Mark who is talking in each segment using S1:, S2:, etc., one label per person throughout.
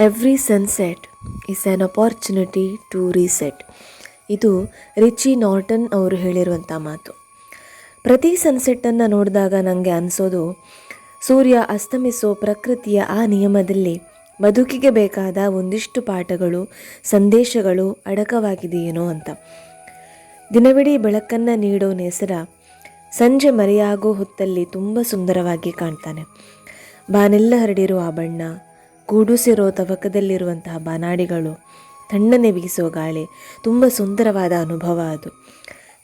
S1: Every sunset is an opportunity to reset. ಇದು Richie Norton ಅವರು ಹೇಳಿರುವಂಥ ಮಾತು. ಪ್ರತಿ ಸನ್ಸೆಟ್ಟನ್ನು ನೋಡಿದಾಗ ನನಗೆ ಅನಿಸೋದು, ಸೂರ್ಯ ಅಸ್ತಮಿಸೋ ಪ್ರಕೃತಿಯ ಆ ನಿಯಮದಲ್ಲಿ ಬದುಕಿಗೆ ಬೇಕಾದ ಒಂದಿಷ್ಟು ಪಾಠಗಳು, ಸಂದೇಶಗಳು ಅಡಕವಾಗಿದೆಯೇನೋ ಅಂತ. ದಿನವಿಡೀ ಬೆಳಕನ್ನು ನೀಡೋ ನೇಸರ ಸಂಜೆ ಮರೆಯಾಗೋ ಹೊತ್ತಲ್ಲಿ ತುಂಬ ಸುಂದರವಾಗಿ ಕಾಣ್ತಾನೆ. ಬಾನೆಲ್ಲ ಹರಡಿರೋ ಆ ಬಣ್ಣ, ಗೂಡುಸಿರೋ ತವಕದಲ್ಲಿರುವಂತಹ ಬಾನಾಡಿಗಳು, ತಣ್ಣನೆ ಬೀಸೋ ಗಾಳಿ, ತುಂಬ ಸುಂದರವಾದ ಅನುಭವ ಅದು.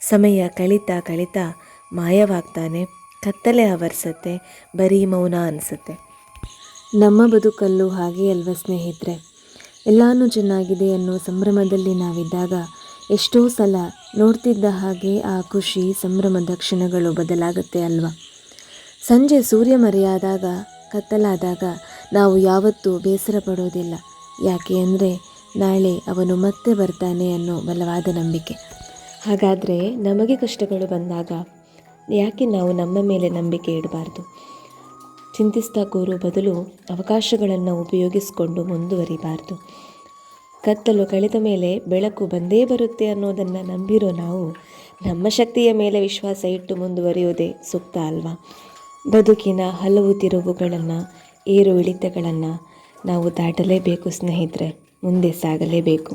S1: ಸಮಯ ಕಳೀತಾ ಕಳೀತಾ ಮಾಯವಾಗ್ತಾನೆ, ಕತ್ತಲೆ ಆವರಿಸತ್ತೆ, ಬರೀ ಮೌನ ಅನಿಸುತ್ತೆ. ನಮ್ಮ ಬದುಕಲ್ಲೂ ಹಾಗೆ ಅಲ್ವ ಸ್ನೇಹಿತರೆ? ಎಲ್ಲನೂ ಚೆನ್ನಾಗಿದೆ ಅನ್ನೋ ಸಂಭ್ರಮದಲ್ಲಿ ನಾವಿದ್ದಾಗ ಎಷ್ಟೋ ಸಲ ನೋಡ್ತಿದ್ದ ಹಾಗೆ ಆ ಖುಷಿ, ಸಂಭ್ರಮದ ಕ್ಷಣಗಳು ಬದಲಾಗುತ್ತೆ ಅಲ್ವಾ? ಸಂಜೆ ಸೂರ್ಯ ಮರೆಯಾದಾಗ, ಕತ್ತಲಾದಾಗ ನಾವು ಯಾವತ್ತೂ ಬೇಸರ ಪಡೋದಿಲ್ಲ. ಯಾಕೆ ಅಂದರೆ ನಾಳೆ ಅವನು ಮತ್ತೆ ಬರ್ತಾನೆ ಅನ್ನೋ ಬಲವಾದ ನಂಬಿಕೆ. ಹಾಗಾದರೆ ನಮಗೆ ಕಷ್ಟಗಳು ಬಂದಾಗ ಯಾಕೆ ನಾವು ನಮ್ಮ ಮೇಲೆ ನಂಬಿಕೆ ಇಡಬಾರ್ದು? ಚಿಂತಿಸ್ತಾ ಕೂರೋ ಬದಲು ಅವಕಾಶಗಳನ್ನು ಉಪಯೋಗಿಸಿಕೊಂಡು ಮುಂದುವರಿಬಾರ್ದು. ಕತ್ತಲು ಕಳೆದ ಮೇಲೆ ಬೆಳಕು ಬಂದೇ ಬರುತ್ತೆ ಅನ್ನೋದನ್ನು ನಂಬಿರೋ ನಾವು ನಮ್ಮ ಶಕ್ತಿಯ ಮೇಲೆ ವಿಶ್ವಾಸ ಇಟ್ಟು ಮುಂದುವರಿಯೋದೇ ಸೂಕ್ತ ಅಲ್ವಾ? ಬದುಕಿನ ಹಲವು ತಿರುವುಗಳನ್ನು, ಏರು ಇಳಿತಗಳನ್ನು ನಾವು ದಾಟಲೇಬೇಕು ಸ್ನೇಹಿತರೆ, ಮುಂದೆ ಸಾಗಲೇಬೇಕು.